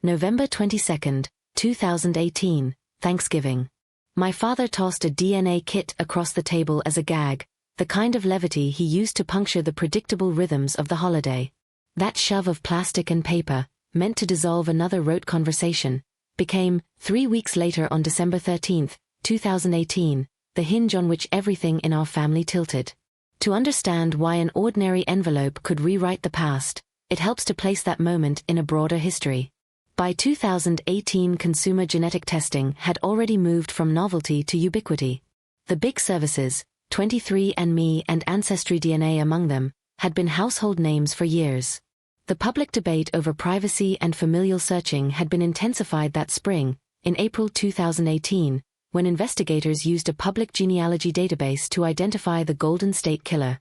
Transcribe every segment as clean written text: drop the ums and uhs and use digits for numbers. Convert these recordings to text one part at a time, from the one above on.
November 22, 2018, Thanksgiving. My father tossed a DNA kit across the table as a gag, the kind of levity he used to puncture the predictable rhythms of the holiday. That shove of plastic and paper, meant to dissolve another rote conversation, became, 3 weeks later on December 13, 2018, the hinge on which everything in our family tilted. To understand why an ordinary envelope could rewrite the past, it helps to place that moment in a broader history. By 2018, consumer genetic testing had already moved from novelty to ubiquity. The big services, 23andMe and Ancestry DNA among them, had been household names for years. The public debate over privacy and familial searching had been intensified that spring, in April 2018, when investigators used a public genealogy database to identify the Golden State Killer.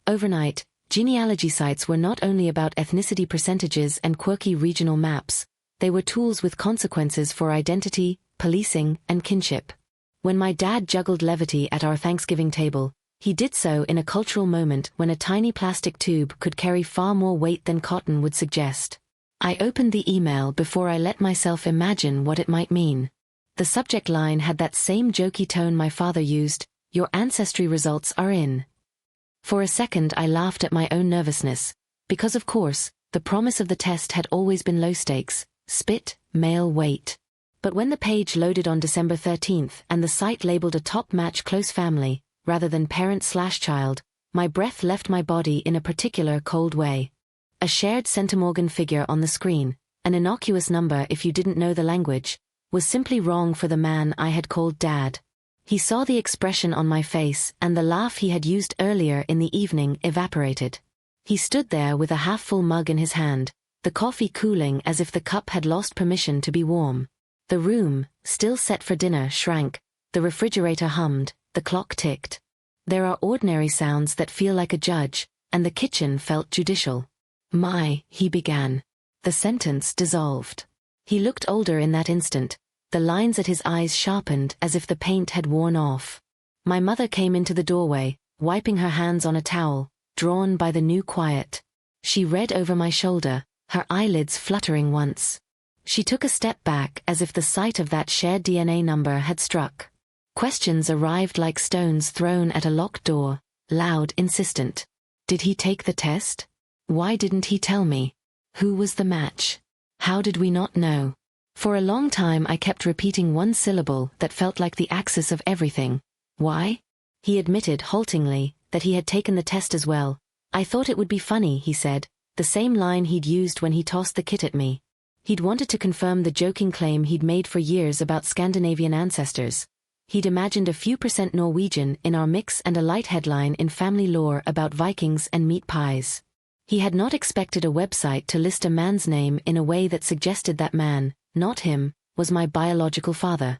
Overnight, genealogy sites were not only about ethnicity percentages and quirky regional maps, they were tools with consequences for identity, policing, and kinship. When my dad juggled levity at our Thanksgiving table, he did so in a cultural moment when a tiny plastic tube could carry far more weight than cotton would suggest. I opened the email before I let myself imagine what it might mean. The subject line had that same jokey tone my father used, "Your ancestry results are in." For a second I laughed at my own nervousness, because of course, the promise of the test had always been low stakes, spit, male, weight. But when the page loaded on December 13th and the site labeled a top match close family, rather than parent/child, my breath left my body in a particular cold way. A shared centimorgan figure on the screen, an innocuous number if you didn't know the language, was simply wrong for the man I had called Dad. He saw the expression on my face and the laugh he had used earlier in the evening evaporated. He stood there with a half-full mug in his hand, the coffee cooling as if the cup had lost permission to be warm. The room, still set for dinner, shrank, the refrigerator hummed, the clock ticked. There are ordinary sounds that feel like a judge, and the kitchen felt judicial. He began. The sentence dissolved. He looked older in that instant, the lines at his eyes sharpened as if the paint had worn off. My mother came into the doorway, wiping her hands on a towel, drawn by the new quiet. She read over my shoulder, her eyelids fluttering once. She took a step back as if the sight of that shared DNA number had struck. Questions arrived like stones thrown at a locked door, loud, insistent. Did he take the test? Why didn't he tell me? Who was the match? How did we not know? For a long time I kept repeating one syllable that felt like the axis of everything. Why? He admitted haltingly that he had taken the test as well. I thought it would be funny, he said, the same line he'd used when he tossed the kit at me. He'd wanted to confirm the joking claim he'd made for years about Scandinavian ancestors. He'd imagined a few percent Norwegian in our mix and a light headline in family lore about Vikings and meat pies. He had not expected a website to list a man's name in a way that suggested that man, not him, was my biological father.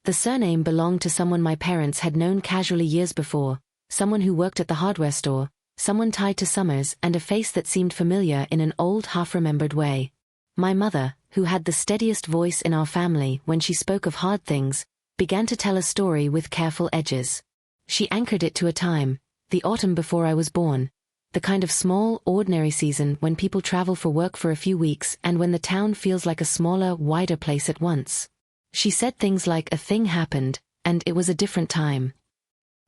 The surname belonged to someone my parents had known casually years before, someone who worked at the hardware store, someone tied to Summers, and a face that seemed familiar in an old half-remembered way. My mother, who had the steadiest voice in our family when she spoke of hard things, began to tell a story with careful edges. She anchored it to a time, the autumn before I was born, the kind of small, ordinary season when people travel for work for a few weeks and when the town feels like a smaller, wider place at once. She said things like a thing happened, and it was a different time.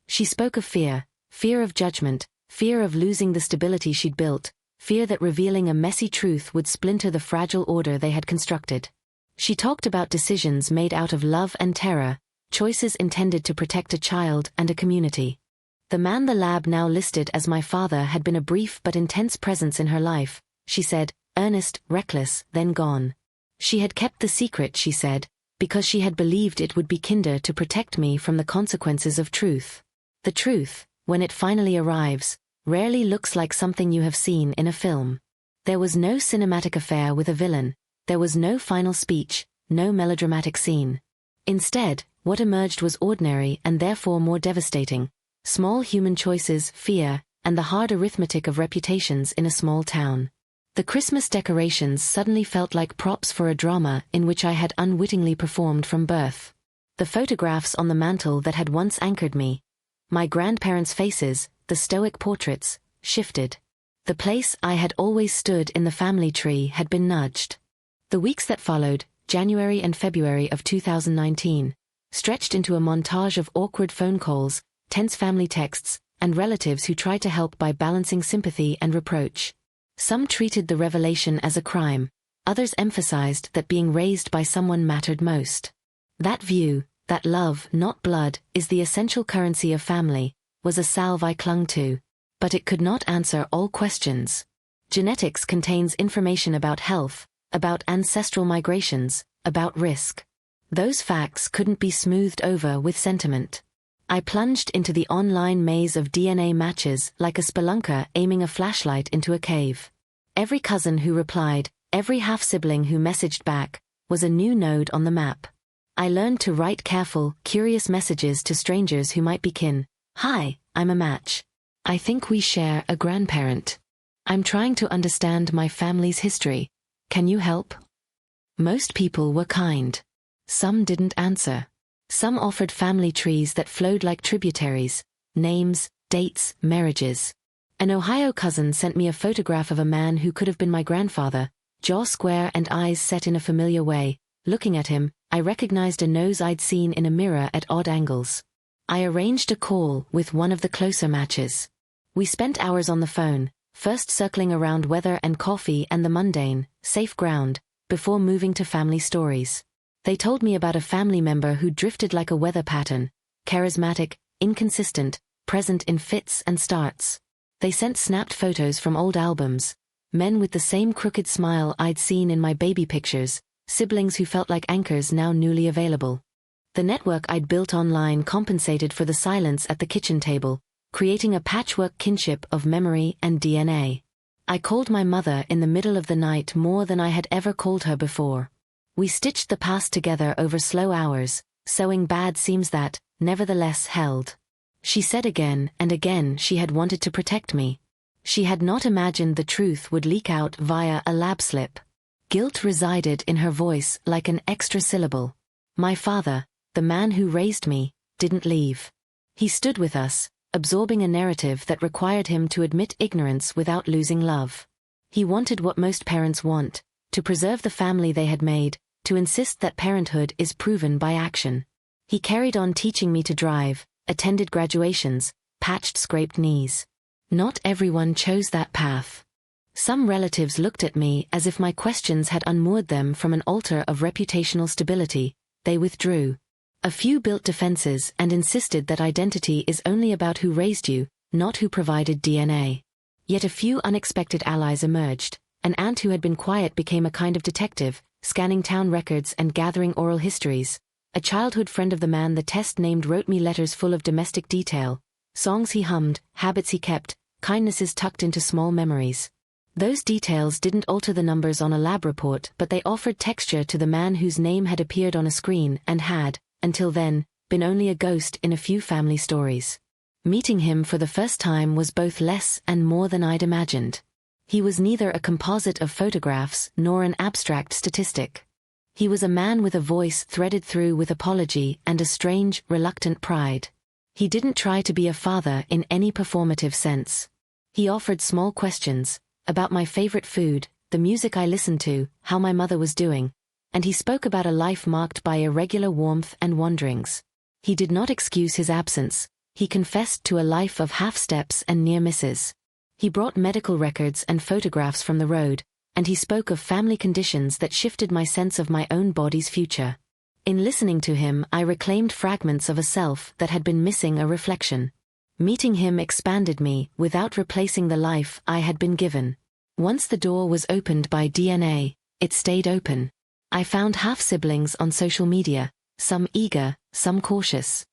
She spoke of fear, fear of judgment, fear of losing the stability she'd built, fear that revealing a messy truth would splinter the fragile order they had constructed. She talked about decisions made out of love and terror, choices intended to protect a child and a community. The man the lab now listed as my father had been a brief but intense presence in her life, she said, earnest, reckless, then gone. She had kept the secret, she said, because she had believed it would be kinder to protect me from the consequences of truth. The truth, when it finally arrives, rarely looks like something you have seen in a film. There was no cinematic affair with a villain, there was no final speech, no melodramatic scene. Instead, what emerged was ordinary and therefore more devastating. Small human choices, fear, and the hard arithmetic of reputations in a small town. The Christmas decorations suddenly felt like props for a drama in which I had unwittingly performed from birth. The photographs on the mantel that had once anchored me, my grandparents' faces, the stoic portraits, shifted. The place I had always stood in the family tree had been nudged. The weeks that followed, January and February of 2019, stretched into a montage of awkward phone calls, tense family texts, and relatives who tried to help by balancing sympathy and reproach. Some treated the revelation as a crime, others emphasized that being raised by someone mattered most. That view, that love, not blood, is the essential currency of family, was a salve I clung to. But it could not answer all questions. Genetics contains information about health, about ancestral migrations, about risk. Those facts couldn't be smoothed over with sentiment. I plunged into the online maze of DNA matches like a spelunker aiming a flashlight into a cave. Every cousin who replied, every half-sibling who messaged back, was a new node on the map. I learned to write careful, curious messages to strangers who might be kin. Hi, I'm a match. I think we share a grandparent. I'm trying to understand my family's history. Can you help? Most people were kind. Some didn't answer. Some offered family trees that flowed like tributaries, names, dates, marriages. An Ohio cousin sent me a photograph of a man who could have been my grandfather, jaw square and eyes set in a familiar way. Looking at him, I recognized a nose I'd seen in a mirror at odd angles. I arranged a call with one of the closer matches. We spent hours on the phone, first circling around weather and coffee and the mundane, safe ground, before moving to family stories. They told me about a family member who drifted like a weather pattern, charismatic, inconsistent, present in fits and starts. They sent snapped photos from old albums, men with the same crooked smile I'd seen in my baby pictures, siblings who felt like anchors now newly available. The network I'd built online compensated for the silence at the kitchen table, creating a patchwork kinship of memory and DNA. I called my mother in the middle of the night more than I had ever called her before. We stitched the past together over slow hours, sewing bad seams that, nevertheless, held. She said again and again she had wanted to protect me. She had not imagined the truth would leak out via a lab slip. Guilt resided in her voice like an extra syllable. My father, the man who raised me, didn't leave. He stood with us, absorbing a narrative that required him to admit ignorance without losing love. He wanted what most parents want, to preserve the family they had made, to insist that parenthood is proven by action. He carried on teaching me to drive, attended graduations, patched scraped knees. Not everyone chose that path. Some relatives looked at me as if my questions had unmoored them from an altar of reputational stability. They withdrew. A few built defenses and insisted that identity is only about who raised you, not who provided DNA. Yet a few unexpected allies emerged. An aunt who had been quiet became a kind of detective, scanning town records and gathering oral histories. A childhood friend of the man the test named wrote me letters full of domestic detail, songs he hummed, habits he kept, kindnesses tucked into small memories. Those details didn't alter the numbers on a lab report, but they offered texture to the man whose name had appeared on a screen and had, until then, been only a ghost in a few family stories. Meeting him for the first time was both less and more than I'd imagined. He was neither a composite of photographs nor an abstract statistic. He was a man with a voice threaded through with apology and a strange, reluctant pride. He didn't try to be a father in any performative sense. He offered small questions, about my favorite food, the music I listened to, how my mother was doing, and he spoke about a life marked by irregular warmth and wanderings. He did not excuse his absence. He confessed to a life of half-steps and near misses. He brought medical records and photographs from the road, and he spoke of family conditions that shifted my sense of my own body's future. In listening to him, I reclaimed fragments of a self that had been missing a reflection. Meeting him expanded me, without replacing the life I had been given. Once the door was opened by DNA, it stayed open. I found half-siblings on social media, some eager, some cautious.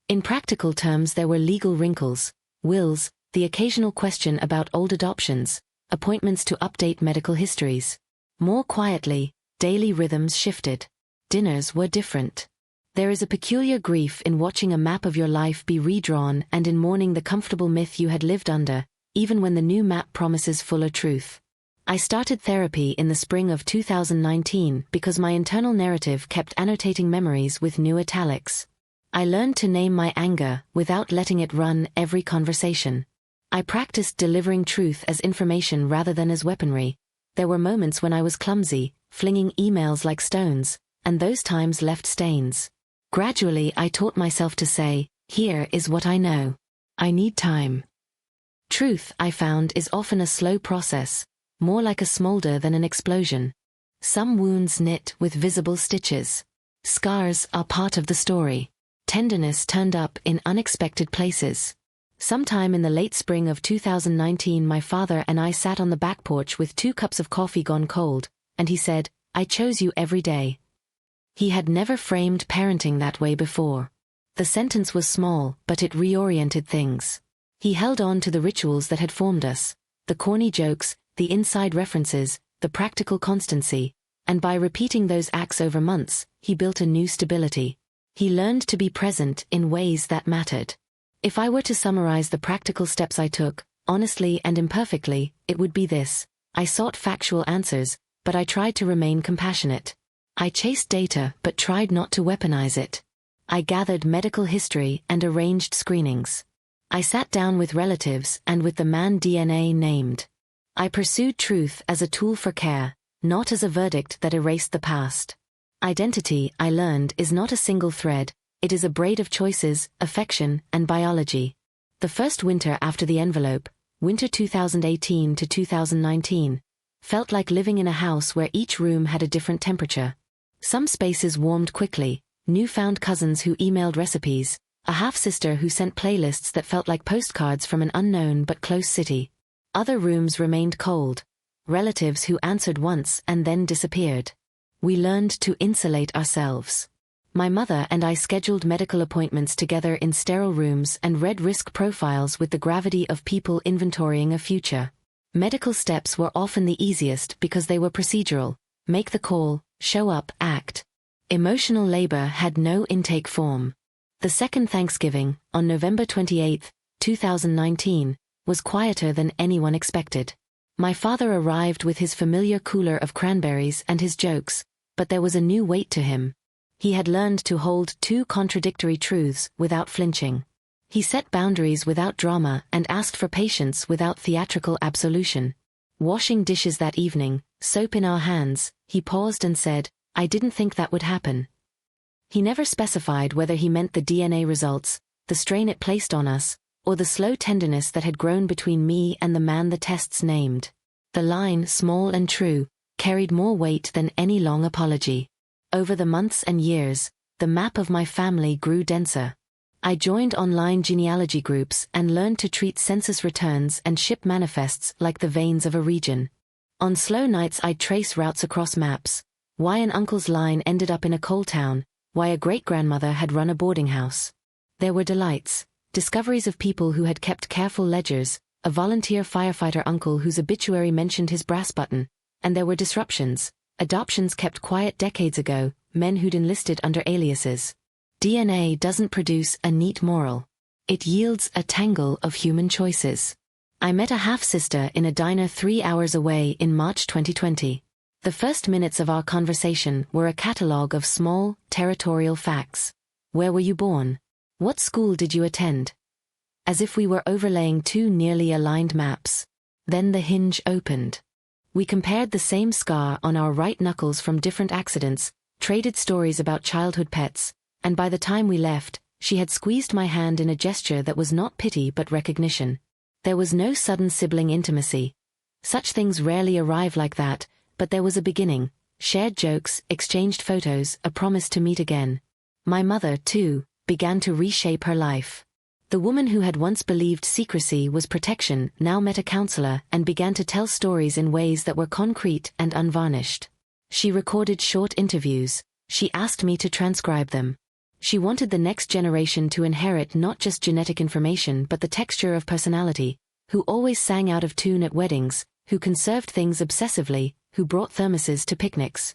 In practical terms there were legal wrinkles, wills, the occasional question about old adoptions, appointments to update medical histories. More quietly, daily rhythms shifted. Dinners were different. There is a peculiar grief in watching a map of your life be redrawn and in mourning the comfortable myth you had lived under, even when the new map promises fuller truth. I started therapy in the spring of 2019 because my internal narrative kept annotating memories with new italics. I learned to name my anger without letting it run every conversation. I practiced delivering truth as information rather than as weaponry. There were moments when I was clumsy, flinging emails like stones, and those times left stains. Gradually I taught myself to say, here is what I know. I need time. Truth, I found, is often a slow process, more like a smolder than an explosion. Some wounds knit with visible stitches. Scars are part of the story. Tenderness turned up in unexpected places. Sometime in the late spring of 2019, my father and I sat on the back porch with 2 cups of coffee gone cold, and he said, "I chose you every day." He had never framed parenting that way before. The sentence was small, but it reoriented things. He held on to the rituals that had formed us, the corny jokes, the inside references, the practical constancy, and by repeating those acts over months, he built a new stability. He learned to be present in ways that mattered. If I were to summarize the practical steps I took, honestly and imperfectly, it would be this. I sought factual answers, but I tried to remain compassionate. I chased data but tried not to weaponize it. I gathered medical history and arranged screenings. I sat down with relatives and with the man DNA named. I pursued truth as a tool for care, not as a verdict that erased the past. Identity, I learned, is not a single thread, it is a braid of choices, affection, and biology. The first winter after the envelope, winter 2018 to 2019, felt like living in a house where each room had a different temperature. Some spaces warmed quickly, newfound cousins who emailed recipes, a half-sister who sent playlists that felt like postcards from an unknown but close city. Other rooms remained cold, relatives who answered once and then disappeared. We learned to insulate ourselves. My mother and I scheduled medical appointments together in sterile rooms and read risk profiles with the gravity of people inventorying a future. Medical steps were often the easiest because they were procedural. Make the call, show up, act. Emotional labor had no intake form. The second Thanksgiving, on November 28, 2019, was quieter than anyone expected. My father arrived with his familiar cooler of cranberries and his jokes, but there was a new weight to him. He had learned to hold 2 contradictory truths without flinching. He set boundaries without drama and asked for patience without theatrical absolution. Washing dishes that evening, soap in our hands, he paused and said, "I didn't think that would happen." He never specified whether he meant the DNA results, the strain it placed on us, or the slow tenderness that had grown between me and the man the tests named. The line, small and true, carried more weight than any long apology. Over the months and years, the map of my family grew denser. I joined online genealogy groups and learned to treat census returns and ship manifests like the veins of a region. On slow nights I'd trace routes across maps, why an uncle's line ended up in a coal town, why a great-grandmother had run a boarding house. There were delights, discoveries of people who had kept careful ledgers, a volunteer firefighter uncle whose obituary mentioned his brass button, and there were disruptions, adoptions kept quiet decades ago, men who'd enlisted under aliases. DNA doesn't produce a neat moral. It yields a tangle of human choices. I met a half-sister in a diner 3 hours away in March 2020. The first minutes of our conversation were a catalogue of small, territorial facts. Where were you born? What school did you attend? As if we were overlaying 2 nearly aligned maps. Then the hinge opened. We compared the same scar on our right knuckles from different accidents, traded stories about childhood pets, and by the time we left, she had squeezed my hand in a gesture that was not pity but recognition. There was no sudden sibling intimacy. Such things rarely arrive like that, but there was a beginning, shared jokes, exchanged photos, a promise to meet again. My mother, too, began to reshape her life. The woman who had once believed secrecy was protection now met a counselor and began to tell stories in ways that were concrete and unvarnished. She recorded short interviews. She asked me to transcribe them. She wanted the next generation to inherit not just genetic information but the texture of personality, who always sang out of tune at weddings, who conserved things obsessively, who brought thermoses to picnics.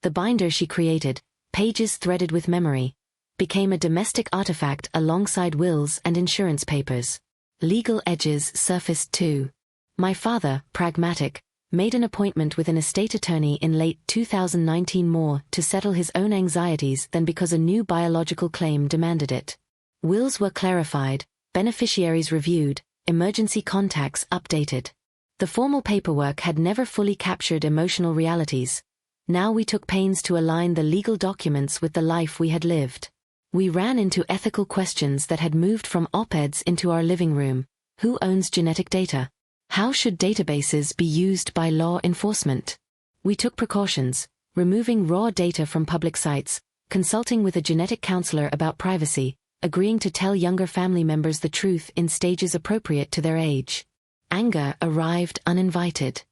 The binder she created, pages threaded with memory, became a domestic artifact alongside wills and insurance papers. Legal edges surfaced too. My father, pragmatic, made an appointment with an estate attorney in late 2019 more to settle his own anxieties than because a new biological claim demanded it. Wills were clarified, beneficiaries reviewed, emergency contacts updated. The formal paperwork had never fully captured emotional realities. Now we took pains to align the legal documents with the life we had lived. We ran into ethical questions that had moved from op-eds into our living room. Who owns genetic data? How should databases be used by law enforcement? We took precautions, removing raw data from public sites, consulting with a genetic counselor about privacy, agreeing to tell younger family members the truth in stages appropriate to their age. Anger arrived uninvited.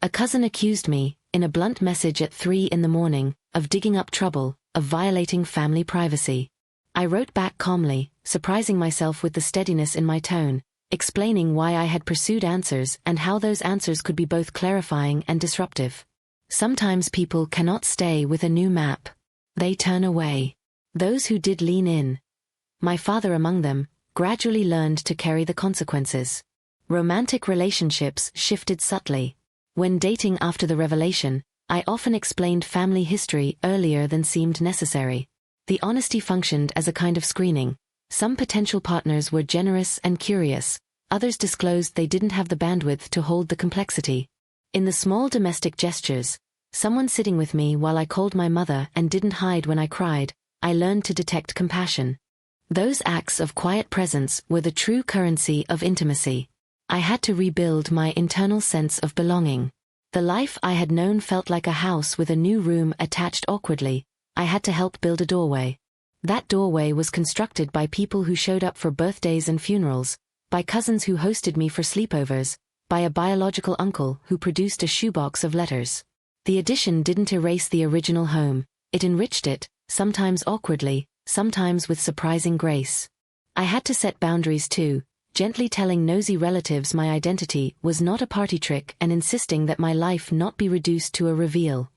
A cousin accused me, in a blunt message at 3 in the morning, of digging up trouble, of violating family privacy. I wrote back calmly, surprising myself with the steadiness in my tone, explaining why I had pursued answers and how those answers could be both clarifying and disruptive. Sometimes people cannot stay with a new map. They turn away. Those who did lean in, my father among them, gradually learned to carry the consequences. Romantic relationships shifted subtly. When dating after the revelation, I often explained family history earlier than seemed necessary. The honesty functioned as a kind of screening. Some potential partners were generous and curious, others disclosed they didn't have the bandwidth to hold the complexity. In the small domestic gestures, someone sitting with me while I called my mother and didn't hide when I cried, I learned to detect compassion. Those acts of quiet presence were the true currency of intimacy. I had to rebuild my internal sense of belonging. The life I had known felt like a house with a new room attached awkwardly. I had to help build a doorway. That doorway was constructed by people who showed up for birthdays and funerals, by cousins who hosted me for sleepovers, by a biological uncle who produced a shoebox of letters. The addition didn't erase the original home, it enriched it, sometimes awkwardly, sometimes with surprising grace. I had to set boundaries too, gently telling nosy relatives my identity was not a party trick and insisting that my life not be reduced to a reveal.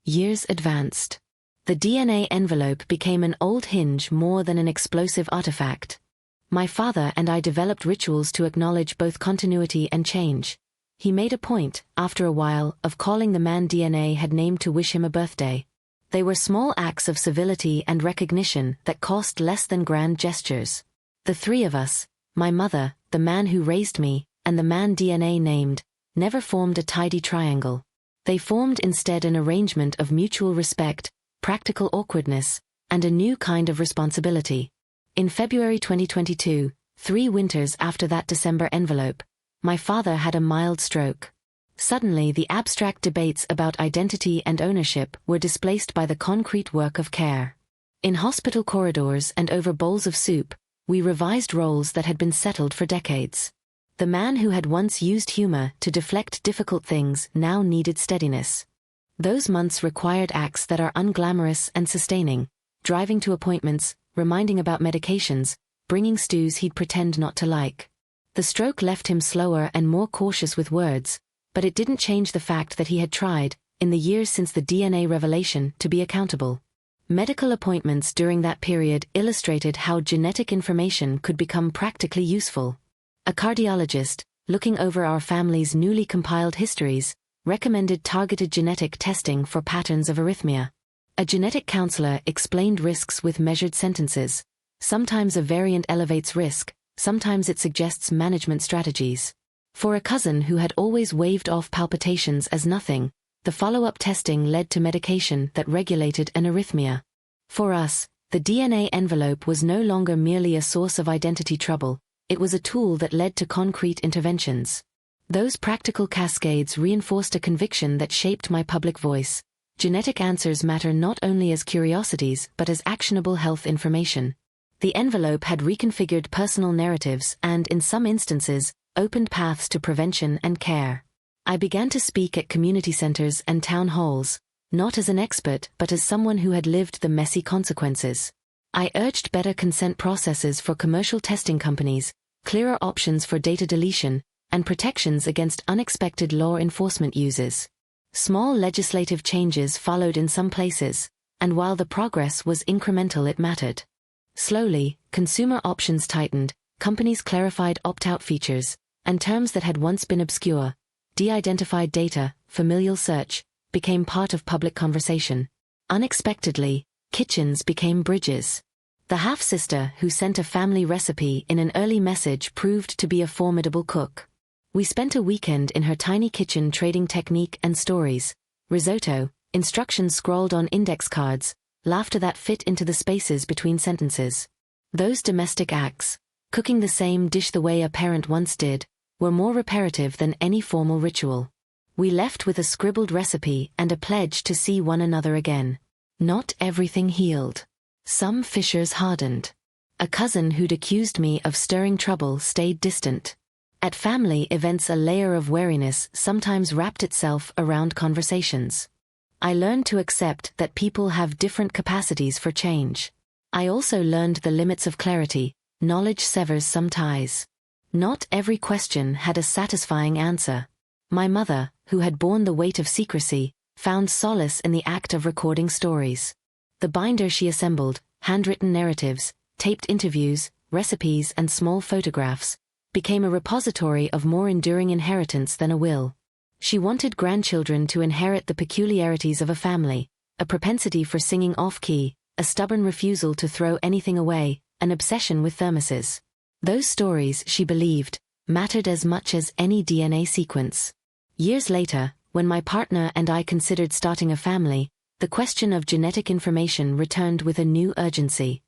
Years advanced. The DNA envelope became an old hinge more than an explosive artifact. My father and I developed rituals to acknowledge both continuity and change. He made a point, after a while, of calling the man DNA had named to wish him a birthday. They were small acts of civility and recognition that cost less than grand gestures. The three of us, my mother, the man who raised me, and the man DNA named, never formed a tidy triangle. They formed instead an arrangement of mutual respect, practical awkwardness, and a new kind of responsibility. In February 2022, 3 winters after that December envelope, my father had a mild stroke. Suddenly the abstract debates about identity and ownership were displaced by the concrete work of care. In hospital corridors and over bowls of soup, we revised roles that had been settled for decades. The man who had once used humor to deflect difficult things now needed steadiness. Those months required acts that are unglamorous and sustaining, driving to appointments, reminding about medications, bringing stews he'd pretend not to like. The stroke left him slower and more cautious with words, but it didn't change the fact that he had tried, in the years since the DNA revelation, to be accountable. Medical appointments during that period illustrated how genetic information could become practically useful. A cardiologist, looking over our family's newly compiled histories, recommended targeted genetic testing for patterns of arrhythmia. A genetic counselor explained risks with measured sentences. Sometimes a variant elevates risk, sometimes it suggests management strategies. For a cousin who had always waved off palpitations as nothing, the follow-up testing led to medication that regulated an arrhythmia. For us, the DNA envelope was no longer merely a source of identity trouble, it was a tool that led to concrete interventions. Those practical cascades reinforced a conviction that shaped my public voice. Genetic answers matter not only as curiosities but as actionable health information. The envelope had reconfigured personal narratives and, in some instances, opened paths to prevention and care. I began to speak at community centers and town halls, not as an expert but as someone who had lived the messy consequences. I urged better consent processes for commercial testing companies, clearer options for data deletion, and protections against unexpected law enforcement uses. Small legislative changes followed in some places, and while the progress was incremental it mattered. Slowly, consumer options tightened, companies clarified opt-out features, and terms that had once been obscure, de-identified data, familial search, became part of public conversation. Unexpectedly, kitchens became bridges. The half-sister who sent a family recipe in an early message proved to be a formidable cook. We spent a weekend in her tiny kitchen trading technique and stories: risotto, instructions scrawled on index cards, laughter that fit into the spaces between sentences. Those domestic acts, cooking the same dish the way a parent once did, were more reparative than any formal ritual. We left with a scribbled recipe and a pledge to see one another again. Not everything healed. Some fissures hardened. A cousin who'd accused me of stirring trouble stayed distant. At family events, a layer of wariness sometimes wrapped itself around conversations. I learned to accept that people have different capacities for change. I also learned the limits of clarity. Knowledge severs some ties. Not every question had a satisfying answer. My mother, who had borne the weight of secrecy, found solace in the act of recording stories. The binder she assembled, handwritten narratives, taped interviews, recipes, and small photographs, became a repository of more enduring inheritance than a will. She wanted grandchildren to inherit the peculiarities of a family, a propensity for singing off-key, a stubborn refusal to throw anything away, an obsession with thermoses. Those stories, she believed, mattered as much as any DNA sequence. Years later, when my partner and I considered starting a family, the question of genetic information returned with a new urgency.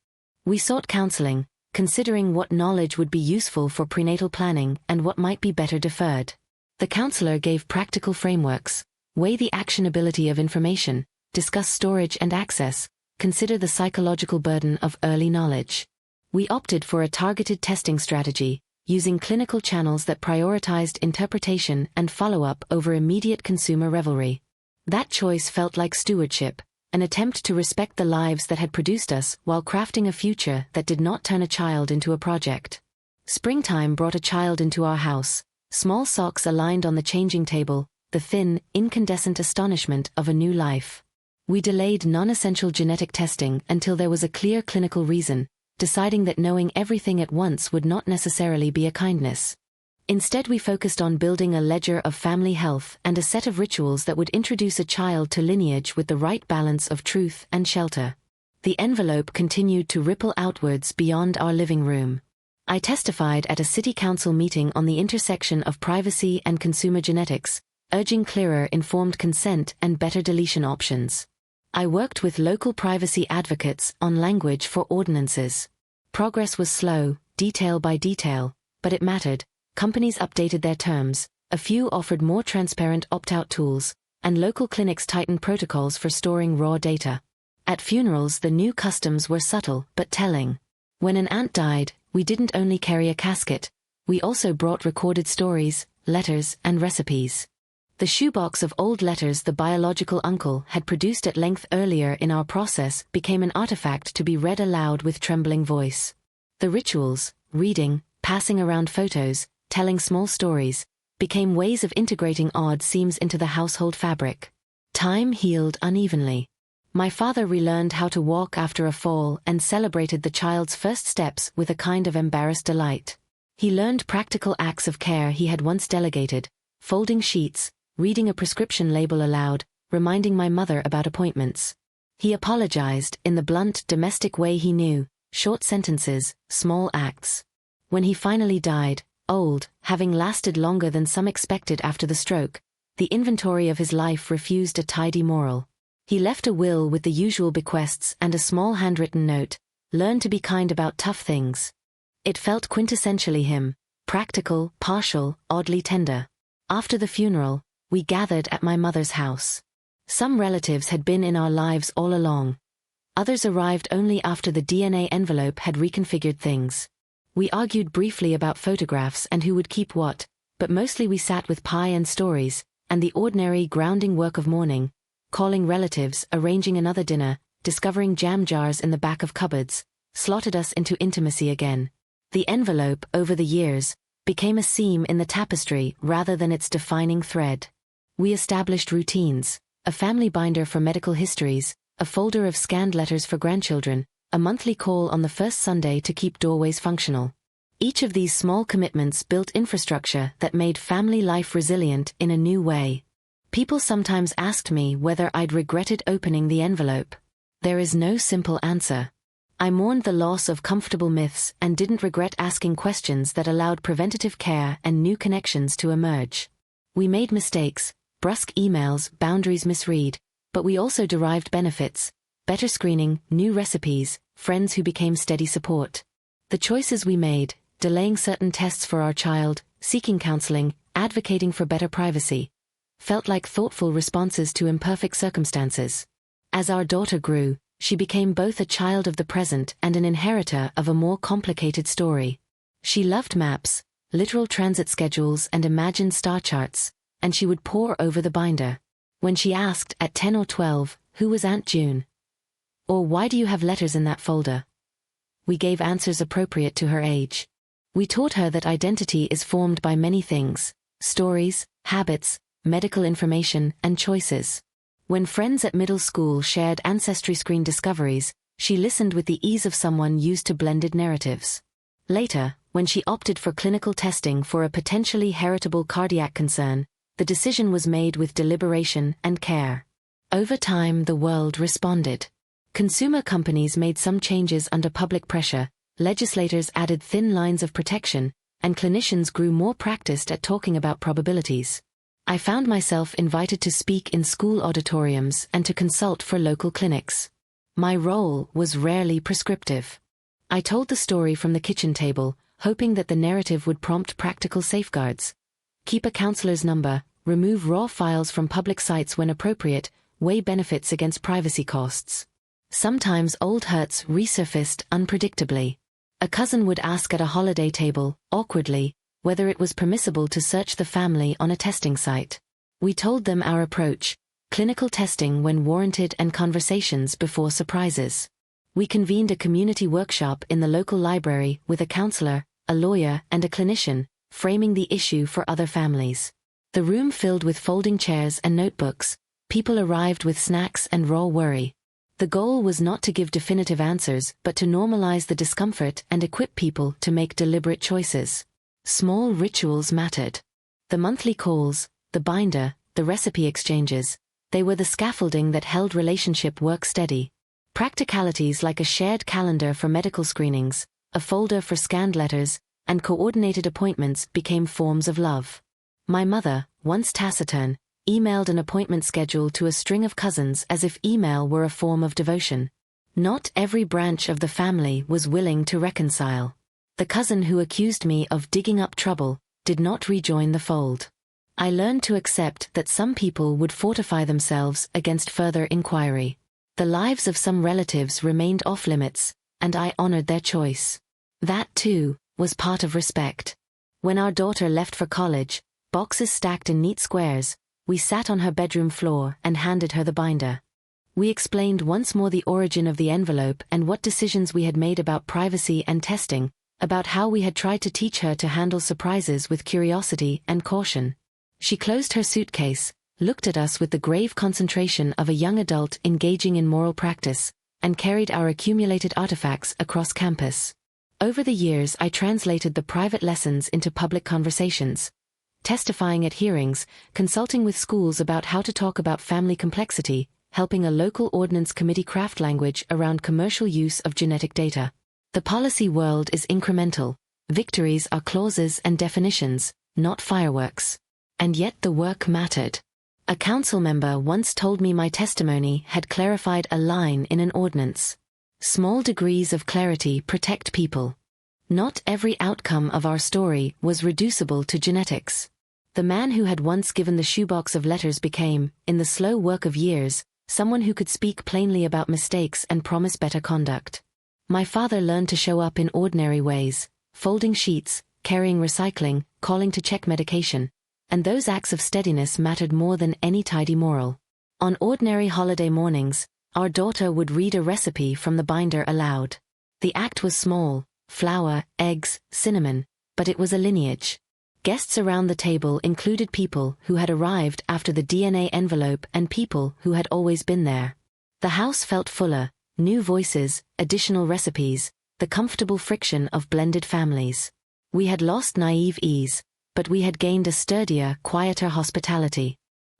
We sought counseling, considering what knowledge would be useful for prenatal planning and what might be better deferred. The counselor gave practical frameworks: weigh the actionability of information, discuss storage and access, consider the psychological burden of early knowledge. We opted for a targeted testing strategy, using clinical channels that prioritized interpretation and follow-up over immediate consumer revelry. That choice felt like stewardship, an attempt to respect the lives that had produced us while crafting a future that did not turn a child into a project. Springtime brought a child into our house, small socks aligned on the changing table, the thin, incandescent astonishment of a new life. We delayed non-essential genetic testing until there was a clear clinical reason, deciding that knowing everything at once would not necessarily be a kindness. Instead, we focused on building a ledger of family health and a set of rituals that would introduce a child to lineage with the right balance of truth and shelter. The envelope continued to ripple outwards beyond our living room. I testified at a city council meeting on the intersection of privacy and consumer genetics, urging clearer informed consent and better deletion options. I worked with local privacy advocates on language for ordinances. Progress was slow, detail by detail, but it mattered. Companies updated their terms, a few offered more transparent opt-out tools, and local clinics tightened protocols for storing raw data. At funerals, the new customs were subtle but telling. When an aunt died, we didn't only carry a casket, we also brought recorded stories, letters, and recipes. The shoebox of old letters the biological uncle had produced at length earlier in our process became an artifact to be read aloud with trembling voice. The rituals, reading, passing around photos, telling small stories, became ways of integrating odd seams into the household fabric. Time healed unevenly. My father relearned how to walk after a fall and celebrated the child's first steps with a kind of embarrassed delight. He learned practical acts of care he had once delegated, folding sheets, reading a prescription label aloud, reminding my mother about appointments. He apologized in the blunt, domestic way he knew, short sentences, small acts. When he finally died, old, having lasted longer than some expected after the stroke, the inventory of his life refused a tidy moral. He left a will with the usual bequests and a small handwritten note: learn to be kind about tough things. It felt quintessentially him, practical, partial, oddly tender. After the funeral, we gathered at my mother's house. Some relatives had been in our lives all along. Others arrived only after the DNA envelope had reconfigured things. We argued briefly about photographs and who would keep what, but mostly we sat with pie and stories, and the ordinary grounding work of mourning, calling relatives, arranging another dinner, discovering jam jars in the back of cupboards, slotted us into intimacy again. The envelope, over the years, became a seam in the tapestry rather than its defining thread. We established routines: a family binder for medical histories, a folder of scanned letters for grandchildren, a monthly call on the first Sunday to keep doorways functional. Each of these small commitments built infrastructure that made family life resilient in a new way. People sometimes asked me whether I'd regretted opening the envelope. There is no simple answer. I mourned the loss of comfortable myths and didn't regret asking questions that allowed preventative care and new connections to emerge. We made mistakes: brusque emails, boundaries misread, But we also derived benefits: better screening, new recipes, friends who became steady support. The choices we made, delaying certain tests for our child, seeking counseling, advocating for better privacy, felt like thoughtful responses to imperfect circumstances. As our daughter grew, she became both a child of the present and an inheritor of a more complicated story. She loved maps, literal transit schedules and imagined star charts, and she would pore over the binder. When she asked, at 10 or 12, who was Aunt June? Or why do you have letters in that folder? We gave answers appropriate to her age. We taught her that identity is formed by many things: stories, habits, medical information, and choices. When friends at middle school shared ancestry screen discoveries, she listened with the ease of someone used to blended narratives. Later, when she opted for clinical testing for a potentially heritable cardiac concern, the decision was made with deliberation and care. Over time, the world responded. Consumer companies made some changes under public pressure, legislators added thin lines of protection, and clinicians grew more practiced at talking about probabilities. I found myself invited to speak in school auditoriums and to consult for local clinics. My role was rarely prescriptive. I told the story from the kitchen table, hoping that the narrative would prompt practical safeguards. Keep a counselor's number, remove raw files from public sites when appropriate, weigh benefits against privacy costs. Sometimes old hurts resurfaced unpredictably. A cousin would ask at a holiday table, awkwardly, whether it was permissible to search the family on a testing site. We told them our approach: clinical testing when warranted and conversations before surprises. We convened a community workshop in the local library with a counselor, a lawyer, and a clinician, framing the issue for other families. The room filled with folding chairs and notebooks. People arrived with snacks and raw worry. The goal was not to give definitive answers, but to normalize the discomfort and equip people to make deliberate choices. Small rituals mattered. The monthly calls, the binder, the recipe exchanges, they were the scaffolding that held relationship work steady. Practicalities like a shared calendar for medical screenings, a folder for scanned letters, and coordinated appointments became forms of love. My mother, once taciturn, emailed an appointment schedule to a string of cousins as if email were a form of devotion. Not every branch of the family was willing to reconcile. The cousin who accused me of digging up trouble did not rejoin the fold. I learned to accept that some people would fortify themselves against further inquiry. The lives of some relatives remained off-limits, and I honored their choice. That, too, was part of respect. When our daughter left for college, boxes stacked in neat squares, we sat on her bedroom floor and handed her the binder. We explained once more the origin of the envelope and what decisions we had made about privacy and testing, about how we had tried to teach her to handle surprises with curiosity and caution. She closed her suitcase, looked at us with the grave concentration of a young adult engaging in moral practice, and carried our accumulated artifacts across campus. Over the years, I translated the private lessons into public conversations, testifying at hearings, consulting with schools about how to talk about family complexity, helping a local ordinance committee craft language around commercial use of genetic data. The policy world is incremental. Victories are clauses and definitions, not fireworks. And yet the work mattered. A council member once told me my testimony had clarified a line in an ordinance. Small degrees of clarity protect people. Not every outcome of our story was reducible to genetics. The man who had once given the shoebox of letters became, in the slow work of years, someone who could speak plainly about mistakes and promise better conduct. My father learned to show up in ordinary ways, folding sheets, carrying recycling, calling to check medication, and those acts of steadiness mattered more than any tidy moral. On ordinary holiday mornings, our daughter would read a recipe from the binder aloud. The act was small: flour, eggs, cinnamon, but it was a lineage. Guests around the table included people who had arrived after the DNA envelope and people who had always been there. The house felt fuller. New voices, additional recipes, the comfortable friction of blended families. We had lost naive ease, but we had gained a sturdier, quieter hospitality.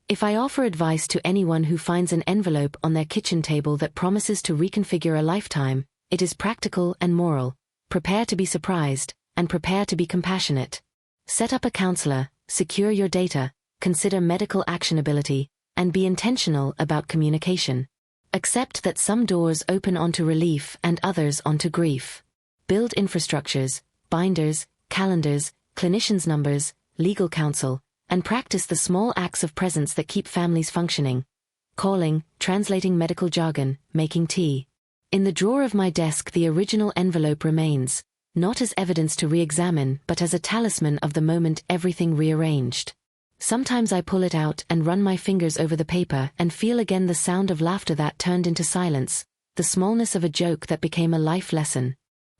If I offer advice to anyone who finds an envelope on their kitchen table that promises to reconfigure a lifetime, it is practical and moral. Prepare to be surprised, and prepare to be compassionate. Set up a counselor, secure your data, consider medical actionability, and be intentional about communication. Accept that some doors open onto relief and others onto grief. Build infrastructures, binders, calendars, clinicians' numbers, legal counsel, and practice the small acts of presence that keep families functioning. Calling, translating medical jargon, making tea. In the drawer of my desk, the original envelope remains, not as evidence to re-examine, but as a talisman of the moment everything rearranged. Sometimes I pull it out and run my fingers over the paper and feel again the sound of laughter that turned into silence, the smallness of a joke that became a life lesson.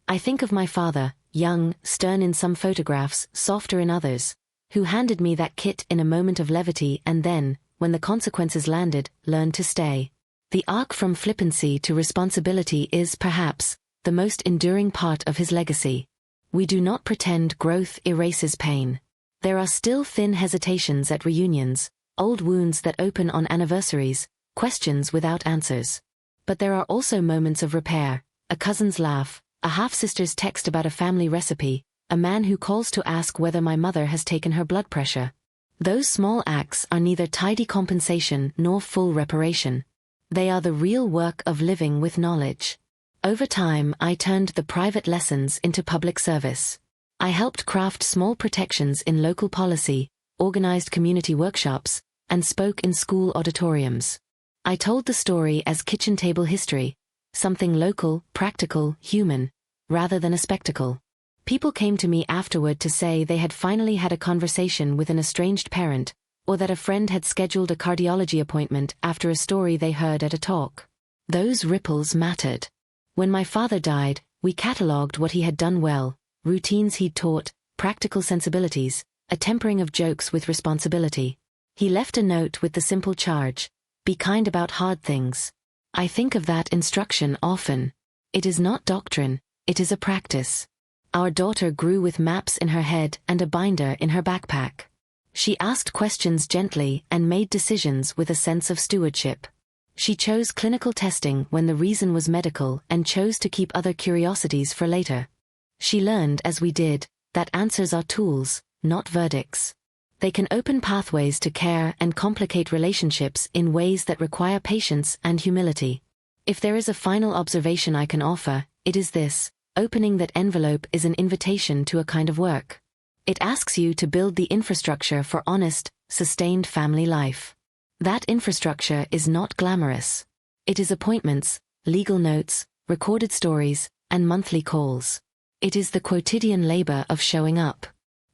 I think of my father, young, stern in some photographs, softer in others, who handed me that kit in a moment of levity and then, when the consequences landed, learned to stay. The arc from flippancy to responsibility is, perhaps, the most enduring part of his legacy. We do not pretend growth erases pain. There are still thin hesitations at reunions, old wounds that open on anniversaries, questions without answers. But there are also moments of repair, a cousin's laugh, a half-sister's text about a family recipe, a man who calls to ask whether my mother has taken her blood pressure. Those small acts are neither tidy compensation nor full reparation. They are the real work of living with knowledge. Over time, I turned the private lessons into public service. I helped craft small protections in local policy, organized community workshops, and spoke in school auditoriums. I told the story as kitchen table history, something local, practical, human, rather than a spectacle. People came to me afterward to say they had finally had a conversation with an estranged parent, or that a friend had scheduled a cardiology appointment after a story they heard at a talk. Those ripples mattered. When my father died, we catalogued what he had done well, routines he'd taught, practical sensibilities, a tempering of jokes with responsibility. He left a note with the simple charge, "Be kind about hard things." I think of that instruction often. It is not doctrine, it is a practice. Our daughter grew with maps in her head and a binder in her backpack. She asked questions gently and made decisions with a sense of stewardship. She chose clinical testing when the reason was medical and chose to keep other curiosities for later. She learned, as we did, that answers are tools, not verdicts. They can open pathways to care and complicate relationships in ways that require patience and humility. If there is a final observation I can offer, it is this: opening that envelope is an invitation to a kind of work. It asks you to build the infrastructure for honest, sustained family life. That infrastructure is not glamorous. It is appointments, legal notes, recorded stories, and monthly calls. It is the quotidian labor of showing up.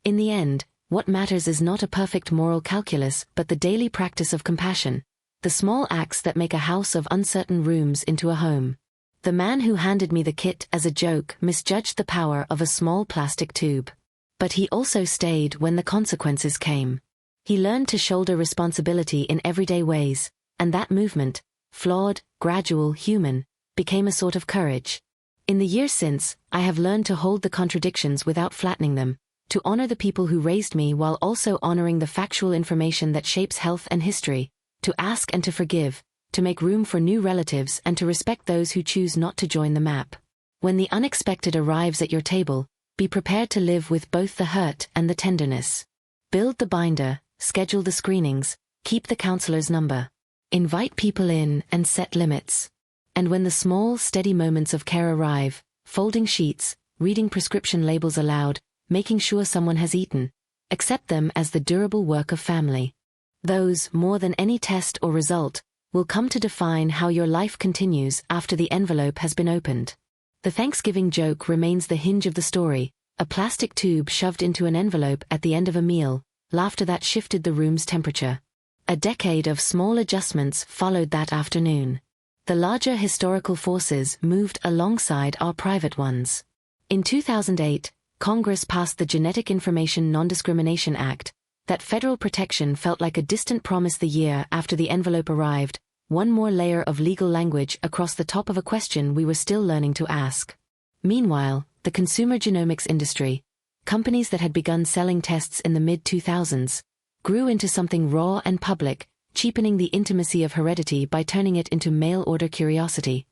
In the end, what matters is not a perfect moral calculus but the daily practice of compassion, the small acts that make a house of uncertain rooms into a home. The man who handed me the kit as a joke misjudged the power of a small plastic tube. But he also stayed when the consequences came. He learned to shoulder responsibility in everyday ways, and that movement, flawed, gradual, human, became a sort of courage. In the years since, I have learned to hold the contradictions without flattening them, to honor the people who raised me while also honoring the factual information that shapes health and history, to ask and to forgive, to make room for new relatives and to respect those who choose not to join the map. When the unexpected arrives at your table, be prepared to live with both the hurt and the tenderness. Build the binder, schedule the screenings, keep the counselor's number. Invite people in and set limits. And when the small, steady moments of care arrive, folding sheets, reading prescription labels aloud, making sure someone has eaten, accept them as the durable work of family. Those, more than any test or result, will come to define how your life continues after the envelope has been opened. The Thanksgiving joke remains the hinge of the story, a plastic tube shoved into an envelope at the end of a meal, laughter that shifted the room's temperature. A decade of small adjustments followed that afternoon. The larger historical forces moved alongside our private ones. In 2008, Congress passed the Genetic Information Non-Discrimination Act. That federal protection felt like a distant promise the year after the envelope arrived, one more layer of legal language across the top of a question we were still learning to ask. Meanwhile, the consumer genomics industry, companies that had begun selling tests in the mid-2000s, grew into something raw and public, cheapening the intimacy of heredity by turning it into mail-order curiosity.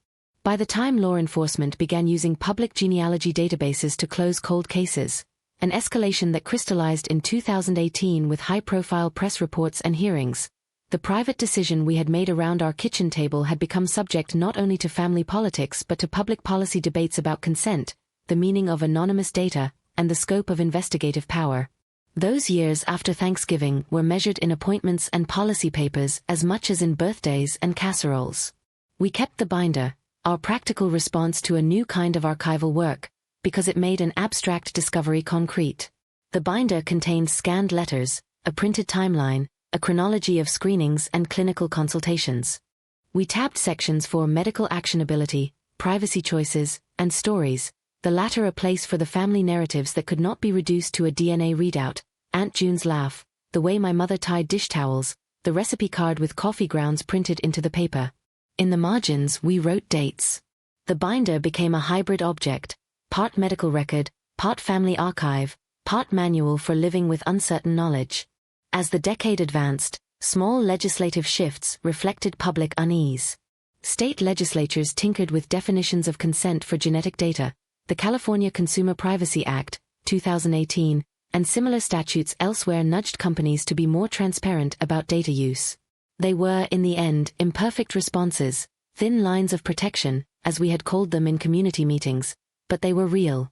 By the time law enforcement began using public genealogy databases to close cold cases, an escalation that crystallized in 2018 with high-profile press reports and hearings, The private decision we had made around our kitchen table had become subject not only to family politics but to public policy debates about consent, the meaning of anonymous data, and the scope of investigative power. Those years after Thanksgiving were measured in appointments and policy papers as much as in birthdays and casseroles. We kept the binder, our practical response to a new kind of archival work, because it made an abstract discovery concrete. The binder contained scanned letters, a printed timeline, a chronology of screenings and clinical consultations. We tabbed sections for medical actionability, privacy choices, and stories, the latter a place for the family narratives that could not be reduced to a DNA readout, Aunt June's laugh, the way my mother tied dish towels, the recipe card with coffee grounds printed into the paper. In the margins we wrote dates. The binder became a hybrid object, part medical record, part family archive, part manual for living with uncertain knowledge. As the decade advanced, small legislative shifts reflected public unease. State legislatures tinkered with definitions of consent for genetic data, the California Consumer Privacy Act, 2018, and similar statutes elsewhere nudged companies to be more transparent about data use. They were, in the end, imperfect responses, thin lines of protection, as we had called them in community meetings, but they were real.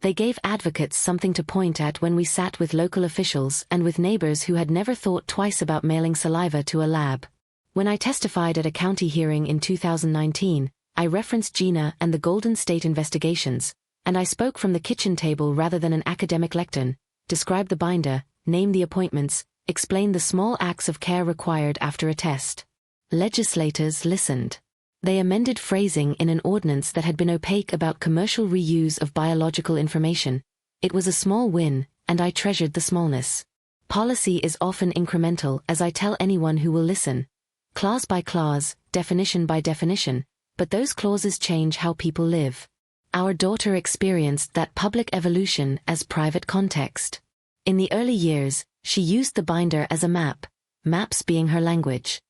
They gave advocates something to point at when we sat with local officials and with neighbors who had never thought twice about mailing saliva to a lab. When I testified at a county hearing in 2019, I referenced Gina and the Golden State investigations, and I spoke from the kitchen table rather than an academic lectern, described the binder, named the appointments, explained the small acts of care required after a test. Legislators listened. They amended phrasing in an ordinance that had been opaque about commercial reuse of biological information. It was a small win, and I treasured the smallness. Policy is often incremental, as I tell anyone who will listen. Clause by clause, definition by definition, but those clauses change how people live. Our daughter experienced that public evolution as private context. In the early years, she used the binder as a map, maps being her language.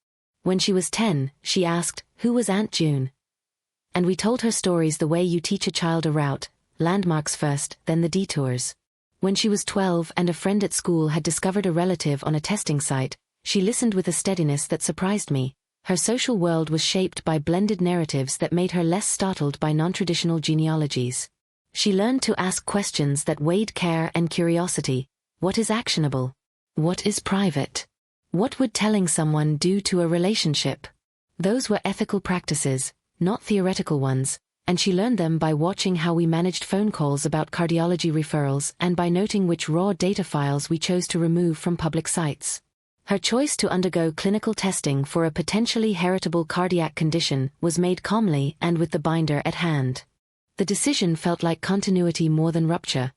When she was 10, she asked, "Who was Aunt June?" And we told her stories the way you teach a child a route, landmarks first, then the detours. When she was 12 and a friend at school had discovered a relative on a testing site, she listened with a steadiness that surprised me. Her social world was shaped by blended narratives that made her less startled by non-traditional genealogies. She learned to ask questions that weighed care and curiosity. What is actionable? What is private? What would telling someone do to a relationship? Those were ethical practices, not theoretical ones, and she learned them by watching how we managed phone calls about cardiology referrals and by noting which raw data files we chose to remove from public sites. Her choice to undergo clinical testing for a potentially heritable cardiac condition was made calmly and with the binder at hand. The decision felt like continuity more than rupture.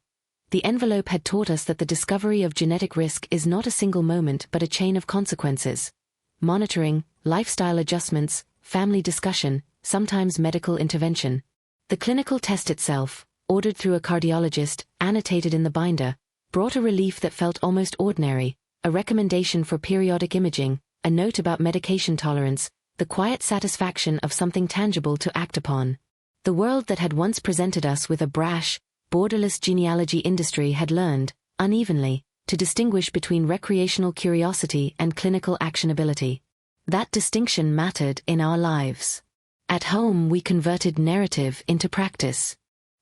The envelope had taught us that the discovery of genetic risk is not a single moment but a chain of consequences. Monitoring, lifestyle adjustments, family discussion, sometimes medical intervention. The clinical test itself, ordered through a cardiologist, annotated in the binder, brought a relief that felt almost ordinary, a recommendation for periodic imaging, a note about medication tolerance, the quiet satisfaction of something tangible to act upon. The world that had once presented us with a brash, borderless genealogy industry had learned, unevenly, to distinguish between recreational curiosity and clinical actionability. That distinction mattered in our lives. At home we converted narrative into practice.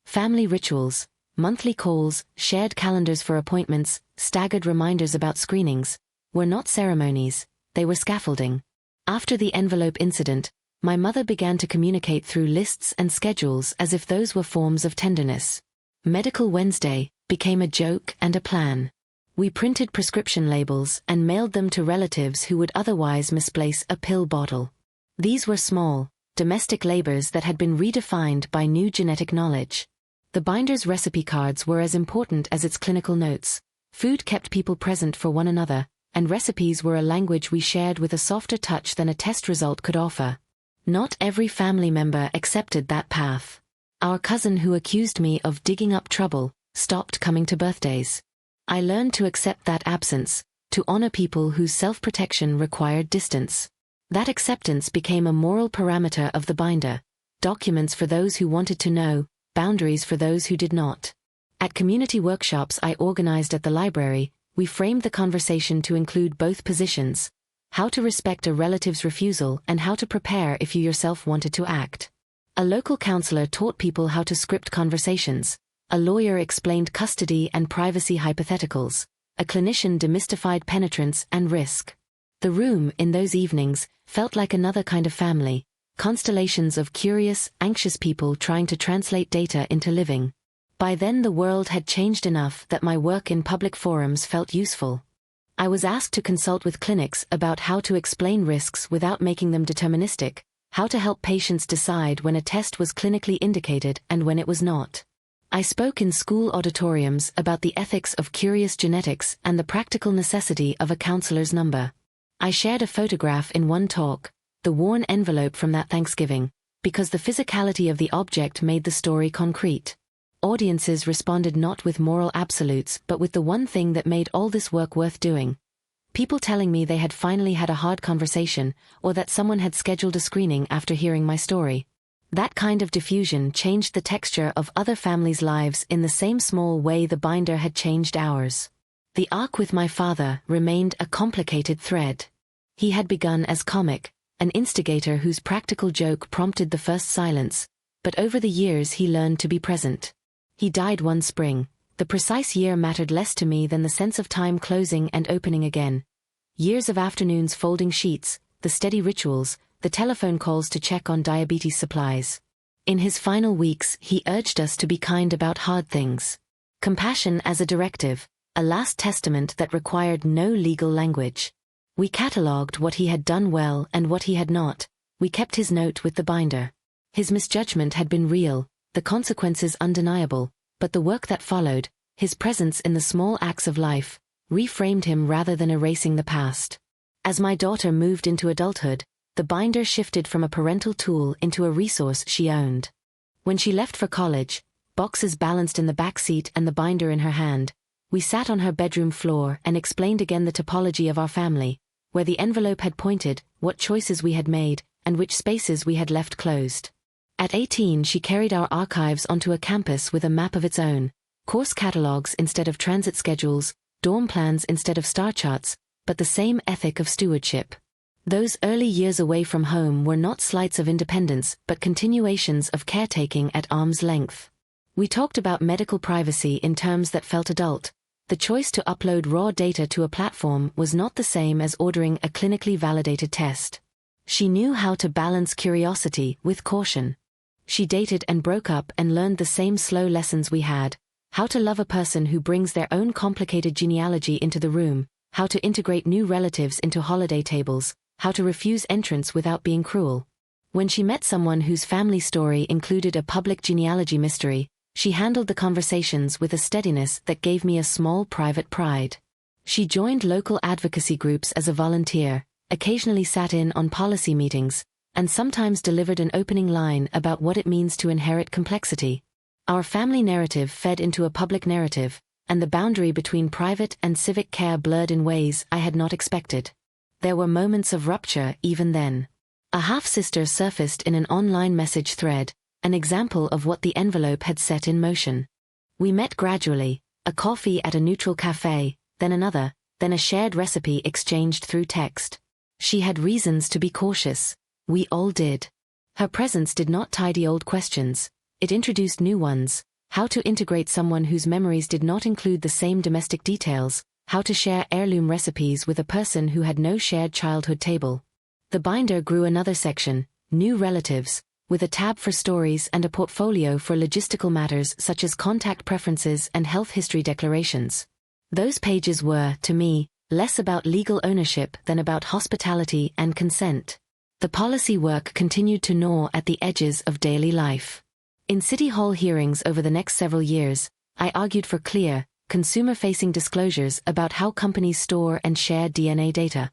Family rituals, monthly calls, shared calendars for appointments, staggered reminders about screenings, were not ceremonies, they were scaffolding. After the envelope incident, my mother began to communicate through lists and schedules as if those were forms of tenderness. Medical Wednesday became a joke and a plan. We printed prescription labels and mailed them to relatives who would otherwise misplace a pill bottle. These were small, domestic labors that had been redefined by new genetic knowledge. The binder's recipe cards were as important as its clinical notes. Food kept people present for one another, and recipes were a language we shared with a softer touch than a test result could offer. Not every family member accepted that path. Our cousin who accused me of digging up trouble stopped coming to birthdays. I learned to accept that absence, to honor people whose self-protection required distance. That acceptance became a moral parameter of the binder, documents for those who wanted to know, boundaries for those who did not. At community workshops I organized at the library, we framed the conversation to include both positions. how to respect a relative's refusal, and how to prepare if you yourself wanted to act. A local counselor taught people how to script conversations. A lawyer explained custody and privacy hypotheticals. A clinician demystified penetrance and risk. The room, in those evenings, felt like another kind of family, constellations of curious, anxious people trying to translate data into living. By then the world had changed enough that my work in public forums felt useful. I was asked to consult with clinics about how to explain risks without making them deterministic, how to help patients decide when a test was clinically indicated and when it was not. I spoke in school auditoriums about the ethics of curious genetics and the practical necessity of a counselor's number. I shared a photograph in one talk, the worn envelope from that Thanksgiving, because the physicality of the object made the story concrete. Audiences responded not with moral absolutes but with the one thing that made all this work worth doing. People telling me they had finally had a hard conversation, or that someone had scheduled a screening after hearing my story. That kind of diffusion changed the texture of other families' lives in the same small way the binder had changed ours. The arc with my father remained a complicated thread. He had begun as comic, an instigator whose practical joke prompted the first silence, but over the years he learned to be present. He died one spring. The precise year mattered less to me than the sense of time closing and opening again. Years of afternoons folding sheets, the steady rituals, the telephone calls to check on diabetes supplies. In his final weeks, he urged us to be kind about hard things. Compassion as a directive, a last testament that required no legal language. We catalogued what he had done well and what he had not. We kept his note with the binder. His misjudgment had been real, the consequences undeniable, but the work that followed, his presence in the small acts of life, reframed him rather than erasing the past. As my daughter moved into adulthood, the binder shifted from a parental tool into a resource she owned. When she left for college, boxes balanced in the back seat and the binder in her hand, we sat on her bedroom floor and explained again the topology of our family, where the envelope had pointed, what choices we had made, and which spaces we had left closed. At 18 she carried our archives onto a campus with a map of its own, course catalogues instead of transit schedules, dorm plans instead of star charts, but the same ethic of stewardship. Those early years away from home were not slights of independence but continuations of caretaking at arm's length. We talked about medical privacy in terms that felt adult. The choice to upload raw data to a platform was not the same as ordering a clinically validated test. She knew how to balance curiosity with caution. She dated and broke up and learned the same slow lessons we had: how to love a person who brings their own complicated genealogy into the room, how to integrate new relatives into holiday tables, how to refuse entrance without being cruel. When she met someone whose family story included a public genealogy mystery, she handled the conversations with a steadiness that gave me a small private pride. She joined local advocacy groups as a volunteer, occasionally sat in on policy meetings, and sometimes delivered an opening line about what it means to inherit complexity. Our family narrative fed into a public narrative, and the boundary between private and civic care blurred in ways I had not expected. There were moments of rupture even then. A half-sister surfaced in an online message thread, an example of what the envelope had set in motion. We met gradually, a coffee at a neutral cafe, then another, then a shared recipe exchanged through text. She had reasons to be cautious. We all did. Her presence did not tidy old questions. It introduced new ones: how to integrate someone whose memories did not include the same domestic details, how to share heirloom recipes with a person who had no shared childhood table. The binder grew another section, new relatives, with a tab for stories and a portfolio for logistical matters such as contact preferences and health history declarations. Those pages were, to me, less about legal ownership than about hospitality and consent. The policy work continued to gnaw at the edges of daily life. In City Hall hearings over the next several years, I argued for clear, consumer-facing disclosures about how companies store and share DNA data.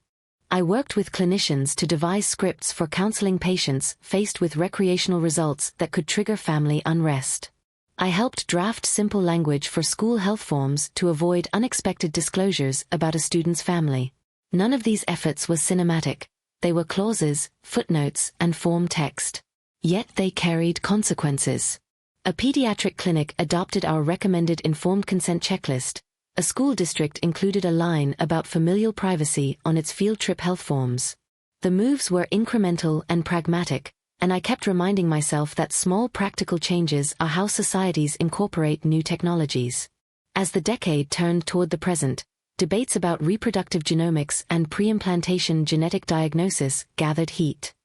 I worked with clinicians to devise scripts for counseling patients faced with recreational results that could trigger family unrest. I helped draft simple language for school health forms to avoid unexpected disclosures about a student's family. None of these efforts was cinematic. They were clauses, footnotes, and form text. Yet they carried consequences. A pediatric clinic adopted our recommended informed consent checklist, A school district included a line about familial privacy on its field trip health forms. The moves were incremental and pragmatic, and I kept reminding myself that small practical changes are how societies incorporate new technologies. As the decade turned toward the present, debates about reproductive genomics and pre-implantation genetic diagnosis gathered heat.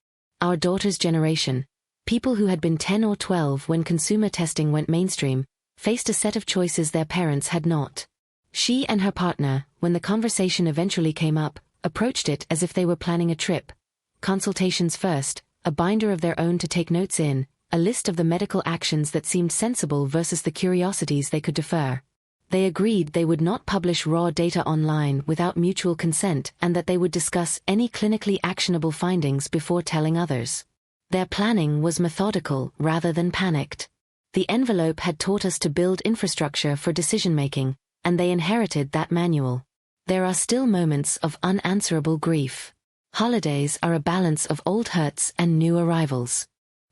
Our daughter's generation, people who had been 10 or 12 when consumer testing went mainstream, faced a set of choices their parents had not. She and her partner, when the conversation eventually came up, approached it as if they were planning a trip. Consultations first, a binder of their own to take notes in, a list of the medical actions that seemed sensible versus the curiosities they could defer. They agreed they would not publish raw data online without mutual consent and that they would discuss any clinically actionable findings before telling others. Their planning was methodical rather than panicked. The envelope had taught us to build infrastructure for decision-making, and they inherited that manual. There are still moments of unanswerable grief. Holidays are a balance of old hurts and new arrivals.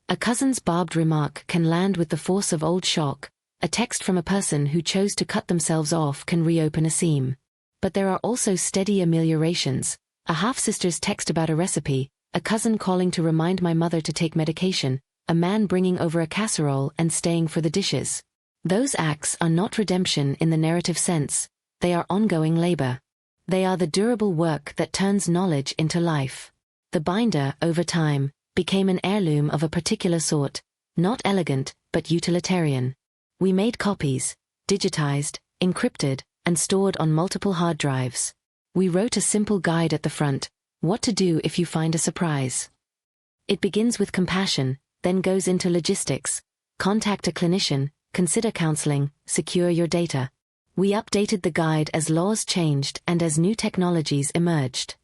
A cousin's barbed remark can land with the force of old shock. A text from a person who chose to cut themselves off can reopen a seam. But there are also steady ameliorations, a half-sister's text about a recipe, a cousin calling to remind my mother to take medication, a man bringing over a casserole and staying for the dishes. Those acts are not redemption in the narrative sense, they are ongoing labor. They are the durable work that turns knowledge into life. The binder, over time, became an heirloom of a particular sort, not elegant, but utilitarian. We made copies, digitized, encrypted, and stored on multiple hard drives. We wrote a simple guide at the front, what to do if you find a surprise. It begins with compassion, then goes into logistics. Contact a clinician, consider counseling, secure your data. We updated the guide as laws changed and as new technologies emerged.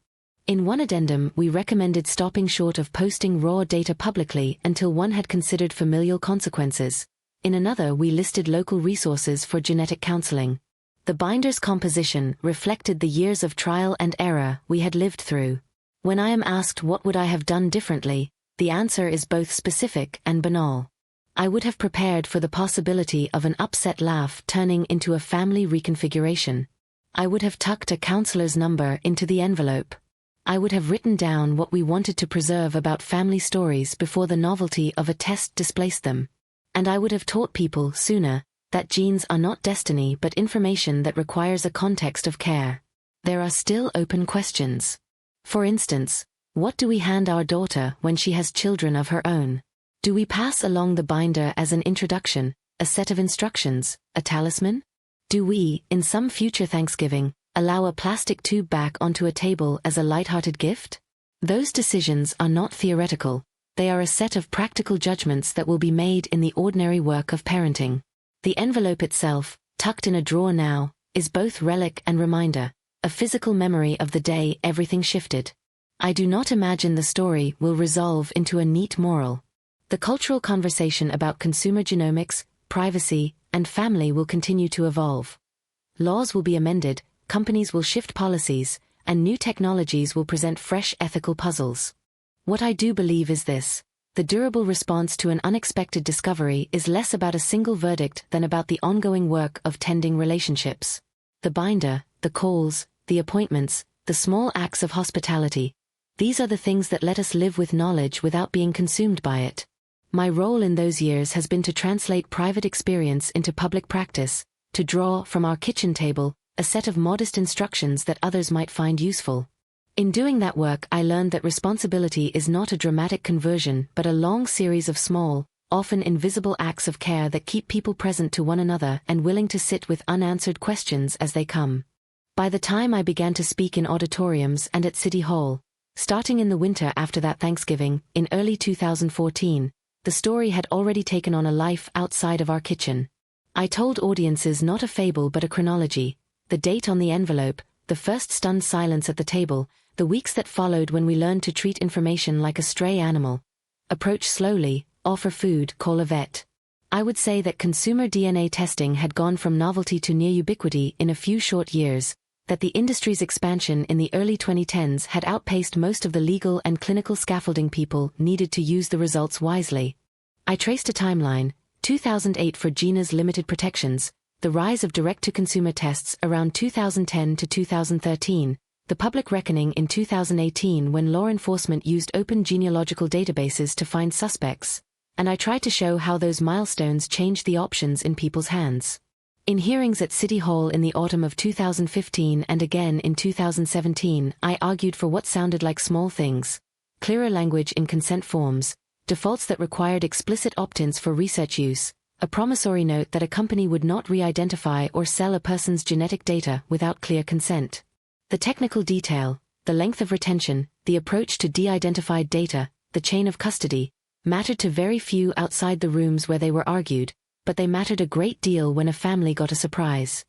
In one addendum, we recommended stopping short of posting raw data publicly until one had considered familial consequences. In another, we listed local resources for genetic counseling. The binder's composition reflected the years of trial and error we had lived through. When I am asked what would I have done differently, the answer is both specific and banal. I would have prepared for the possibility of an upset laugh turning into a family reconfiguration. I would have tucked a counselor's number into the envelope. I would have written down what we wanted to preserve about family stories before the novelty of a test displaced them. And I would have taught people sooner that genes are not destiny but information that requires a context of care. There are still open questions. For instance, what do we hand our daughter when she has children of her own? Do we pass along the binder as an introduction, a set of instructions, a talisman? Do we, in some future Thanksgiving, allow a plastic tube back onto a table as a light-hearted gift? Those decisions are not theoretical. They are a set of practical judgments that will be made in the ordinary work of parenting. The envelope itself, tucked in a drawer now, is both relic and reminder, a physical memory of the day everything shifted. I do not imagine the story will resolve into a neat moral. The cultural conversation about consumer genomics, privacy, and family will continue to evolve. Laws will be amended, companies will shift policies, and new technologies will present fresh ethical puzzles. What I do believe is this: the durable response to an unexpected discovery is less about a single verdict than about the ongoing work of tending relationships. The binder, the calls, the appointments, the small acts of hospitality, these are the things that let us live with knowledge without being consumed by it. My role in those years has been to translate private experience into public practice, to draw from our kitchen table a set of modest instructions that others might find useful. In doing that work, I learned that responsibility is not a dramatic conversion but a long series of small, often invisible acts of care that keep people present to one another and willing to sit with unanswered questions as they come. By the time I began to speak in auditoriums and at City Hall, starting in the winter after that Thanksgiving, in early 2014, the story had already taken on a life outside of our kitchen. I told audiences not a fable but a chronology, the date on the envelope, the first stunned silence at the table, the weeks that followed when we learned to treat information like a stray animal. Approach slowly, offer food, call a vet. I would say that consumer DNA testing had gone from novelty to near ubiquity in a few short years, that the industry's expansion in the early 2010s had outpaced most of the legal and clinical scaffolding people needed to use the results wisely. I traced a timeline: 2008 for Gina's limited protections, the rise of direct-to-consumer tests around 2010 to 2013, the public reckoning in 2018 when law enforcement used open genealogical databases to find suspects, and I tried to show how those milestones changed the options in people's hands. In hearings at City Hall in the autumn of 2015 and again in 2017, I argued for what sounded like small things: clearer language in consent forms, defaults that required explicit opt-ins for research use, a promissory note that a company would not re-identify or sell a person's genetic data without clear consent. The technical detail, the length of retention, the approach to de-identified data, the chain of custody, mattered to very few outside the rooms where they were argued, but they mattered a great deal when a family got a surprise.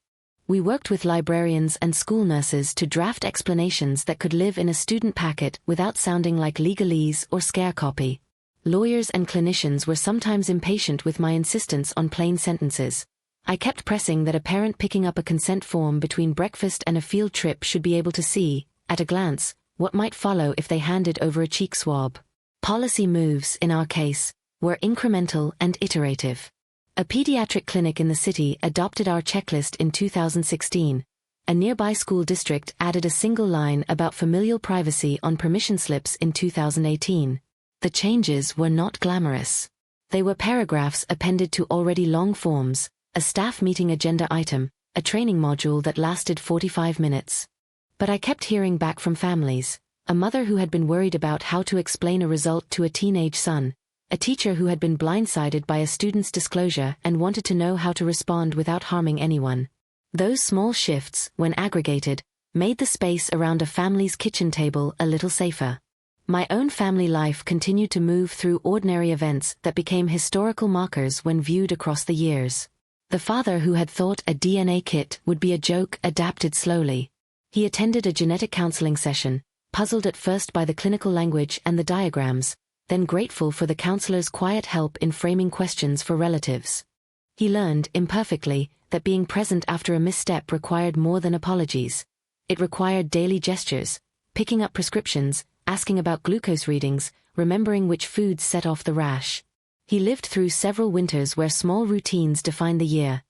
We worked with librarians and school nurses to draft explanations that could live in a student packet without sounding like legalese or scare copy. Lawyers and clinicians were sometimes impatient with my insistence on plain sentences. I kept pressing that a parent picking up a consent form between breakfast and a field trip should be able to see, at a glance, what might follow if they handed over a cheek swab. Policy moves, in our case, were incremental and iterative. A pediatric clinic in the city adopted our checklist in 2016. A nearby school district added a single line about familial privacy on permission slips in 2018. The changes were not glamorous. They were paragraphs appended to already long forms, a staff meeting agenda item, a training module that lasted 45 minutes. But I kept hearing back from families: a mother who had been worried about how to explain a result to a teenage son, a teacher who had been blindsided by a student's disclosure and wanted to know how to respond without harming anyone. Those small shifts, when aggregated, made the space around a family's kitchen table a little safer. My own family life continued to move through ordinary events that became historical markers when viewed across the years. The father who had thought a DNA kit would be a joke adapted slowly. He attended a genetic counseling session, puzzled at first by the clinical language and the diagrams, then grateful for the counselor's quiet help in framing questions for relatives. He learned, imperfectly, that being present after a misstep required more than apologies. It required daily gestures, picking up prescriptions, asking about glucose readings, remembering which foods set off the rash. He lived through several winters where small routines defined the year: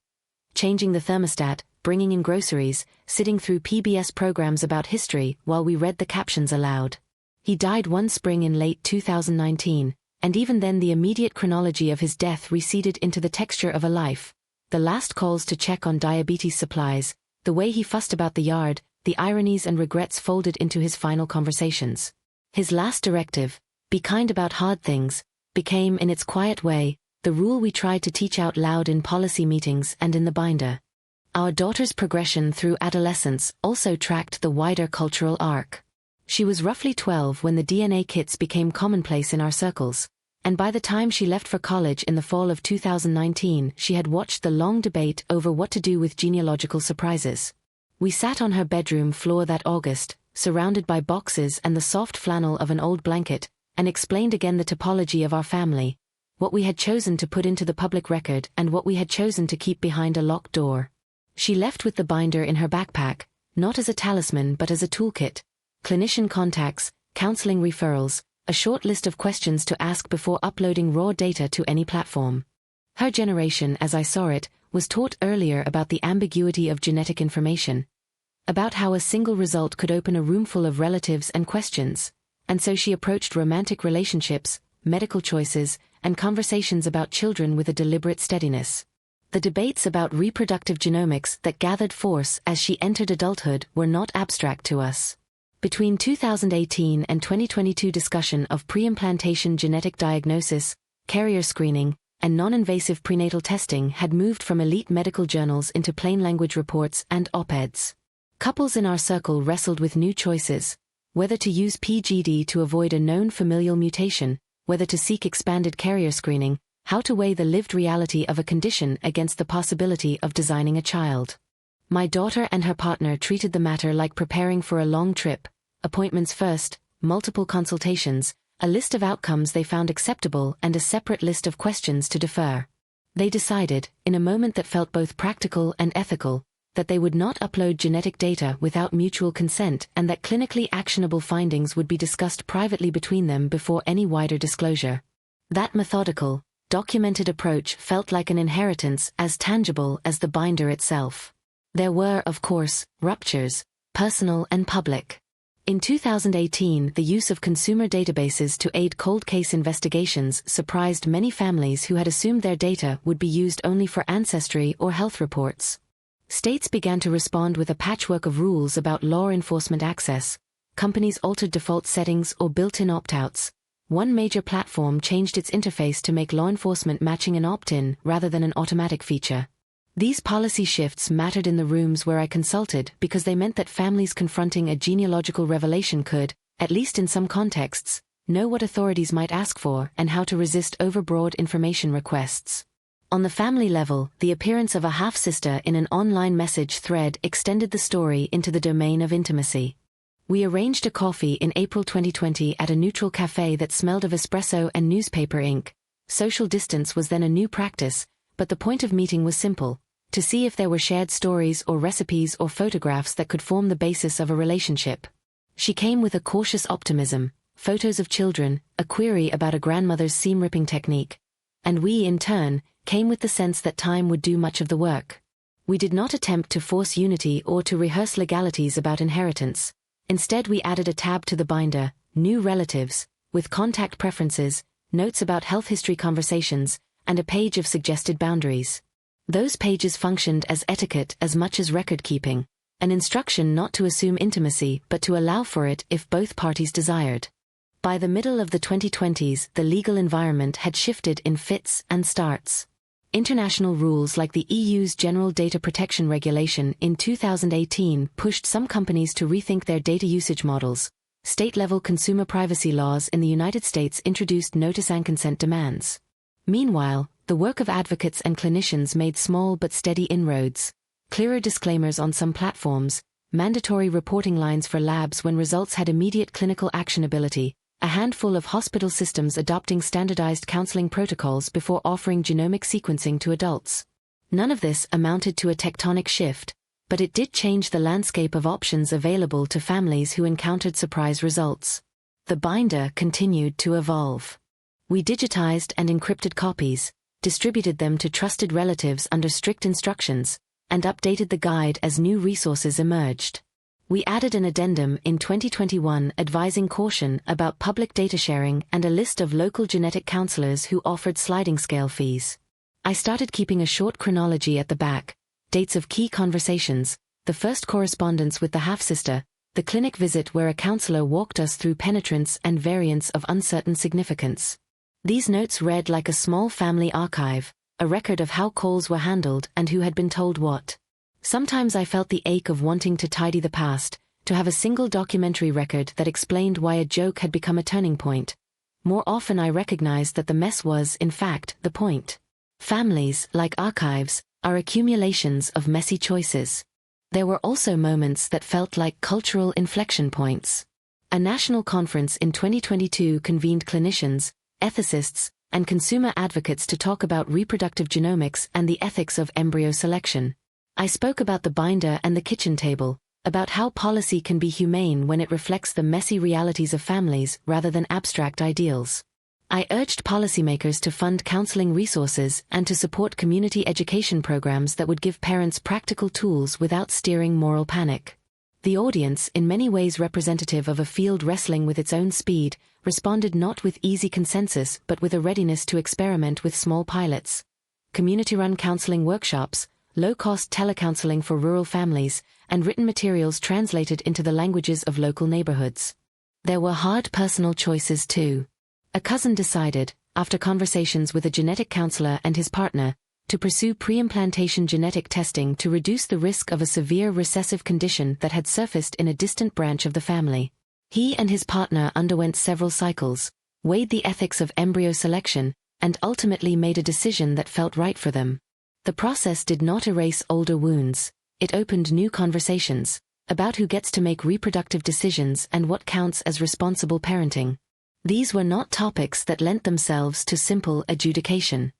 changing the thermostat, bringing in groceries, sitting through PBS programs about history while we read the captions aloud. He died one spring in late 2019, and even then the immediate chronology of his death receded into the texture of a life: the last calls to check on diabetes supplies, the way he fussed about the yard, the ironies and regrets folded into his final conversations. His last directive, "Be kind about hard things," became, in its quiet way, the rule we tried to teach out loud in policy meetings and in the binder. Our daughter's progression through adolescence also tracked the wider cultural arc. She was roughly 12 when the DNA kits became commonplace in our circles, and by the time she left for college in the fall of 2019, she had watched the long debate over what to do with genealogical surprises. We sat on her bedroom floor that August, surrounded by boxes and the soft flannel of an old blanket, and explained again the topology of our family, what we had chosen to put into the public record and what we had chosen to keep behind a locked door. She left with the binder in her backpack, not as a talisman but as a toolkit: clinician contacts, counseling referrals, a short list of questions to ask before uploading raw data to any platform. Her generation, as I saw it, was taught earlier about the ambiguity of genetic information, about how a single result could open a room full of relatives and questions, and so she approached romantic relationships, medical choices, and conversations about children with a deliberate steadiness. The debates about reproductive genomics that gathered force as she entered adulthood were not abstract to us. Between 2018 and 2022, discussion of pre-implantation genetic diagnosis, carrier screening, and non-invasive prenatal testing had moved from elite medical journals into plain language reports and op-eds. Couples in our circle wrestled with new choices: whether to use PGD to avoid a known familial mutation, whether to seek expanded carrier screening, how to weigh the lived reality of a condition against the possibility of designing a child. My daughter and her partner treated the matter like preparing for a long trip: appointments first, multiple consultations, a list of outcomes they found acceptable and a separate list of questions to defer. They decided, in a moment that felt both practical and ethical, that they would not upload genetic data without mutual consent and that clinically actionable findings would be discussed privately between them before any wider disclosure. That methodical, documented approach felt like an inheritance as tangible as the binder itself. There were, of course, ruptures, personal and public. In 2018, the use of consumer databases to aid cold case investigations surprised many families who had assumed their data would be used only for ancestry or health reports. States began to respond with a patchwork of rules about law enforcement access. Companies altered default settings or built-in opt-outs. One major platform changed its interface to make law enforcement matching an opt-in rather than an automatic feature. These policy shifts mattered in the rooms where I consulted because they meant that families confronting a genealogical revelation could, at least in some contexts, know what authorities might ask for and how to resist overbroad information requests. On the family level, the appearance of a half-sister in an online message thread extended the story into the domain of intimacy. We arranged a coffee in April 2020 at a neutral cafe that smelled of espresso and newspaper ink. Social distance was then a new practice, but the point of meeting was simple: to see if there were shared stories or recipes or photographs that could form the basis of a relationship. She came with a cautious optimism, photos of children, a query about a grandmother's seam-ripping technique. And we, in turn, came with the sense that time would do much of the work. We did not attempt to force unity or to rehearse legalities about inheritance. Instead, we added a tab to the binder, New Relatives, with contact preferences, notes about health history conversations, and a page of suggested boundaries. Those pages functioned as etiquette as much as record-keeping, an instruction not to assume intimacy but to allow for it if both parties desired. By the middle of the 2020s, the legal environment had shifted in fits and starts. International rules like the EU's General Data Protection Regulation in 2018 pushed some companies to rethink their data usage models. State-level consumer privacy laws in the United States introduced notice and consent demands. Meanwhile, the work of advocates and clinicians made small but steady inroads. Clearer disclaimers on some platforms, mandatory reporting lines for labs when results had immediate clinical actionability, a handful of hospital systems adopting standardized counseling protocols before offering genomic sequencing to adults. None of this amounted to a tectonic shift, but it did change the landscape of options available to families who encountered surprise results. The binder continued to evolve. We digitized and encrypted copies, distributed them to trusted relatives under strict instructions, and updated the guide as new resources emerged. We added an addendum in 2021 advising caution about public data sharing and a list of local genetic counselors who offered sliding scale fees. I started keeping a short chronology at the back: dates of key conversations, the first correspondence with the half-sister, the clinic visit where a counselor walked us through penetrance and variants of uncertain significance. These notes read like a small family archive, a record of how calls were handled and who had been told what. Sometimes I felt the ache of wanting to tidy the past, to have a single documentary record that explained why a joke had become a turning point. More often I recognized that the mess was, in fact, the point. Families, like archives, are accumulations of messy choices. There were also moments that felt like cultural inflection points. A national conference in 2022 convened clinicians, ethicists, and consumer advocates to talk about reproductive genomics and the ethics of embryo selection. I spoke about the binder and the kitchen table, about how policy can be humane when it reflects the messy realities of families rather than abstract ideals. I urged policymakers to fund counseling resources and to support community education programs that would give parents practical tools without steering moral panic. The audience, in many ways representative of a field wrestling with its own speed, responded not with easy consensus but with a readiness to experiment with small pilots. Community-run counseling workshops, low-cost telecounseling for rural families, and written materials translated into the languages of local neighborhoods. There were hard personal choices too. A cousin decided, after conversations with a genetic counselor and his partner, to pursue pre-implantation genetic testing to reduce the risk of a severe recessive condition that had surfaced in a distant branch of the family. He and his partner underwent several cycles, weighed the ethics of embryo selection, and ultimately made a decision that felt right for them. The process did not erase older wounds. It opened new conversations about who gets to make reproductive decisions and what counts as responsible parenting. These were not topics that lent themselves to simple adjudication.